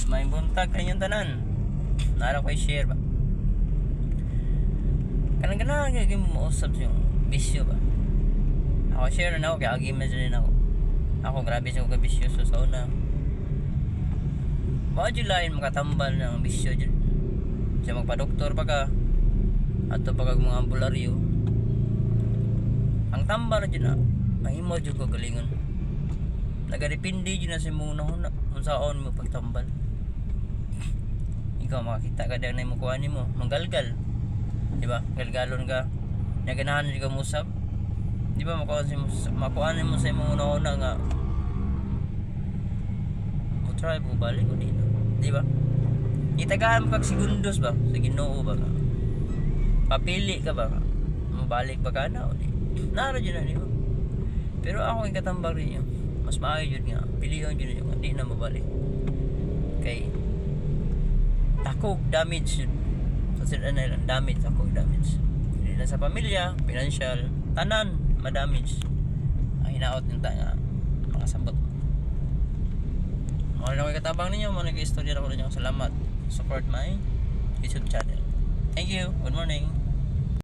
may buntag kanyang tanan. Nara ko i-share ba. Kanang ganahan kay mo usab yung bisyo ba. Ako share na ako kay agi medyo din ako. Ako grabe sa ko bisyo sa una. Wa jud lain makatambal ng bisyo jud. Siya magpa-doktor pa ka. Ato pa kag mga ambularyo. Ang tambal jud na mahimo jud ko galingon. Nagadepende jud na sa muna una unsaon mo pagtambal. Ikaw makakita ka dang mo kuha nimo, manggalgal. Di ba? Galgalon ka. Naganahan jud ka musab. Di ba makuha mo sa imong una nga mo try mo balik o dito. Di ba? Itagahan mo kag segundos ba sa Ginoo ba ka? Papili ka ba? Mabalik ba ka na o di? Naro jud na di ba? Pero ako yung katambal rin yun. Mas maayo jud nga. Pilihan jud yung di na mabalik. Kay takog damage sa sila na lang damage takog damage. Hindi na sa pamilya, financial, tanan madamage. Ang hinaot yung nga mga sabot. Mga lang katabang ninyo, mga nag-istorya ako ninyo. Salamat. Support my YouTube channel. Thank you. Good morning.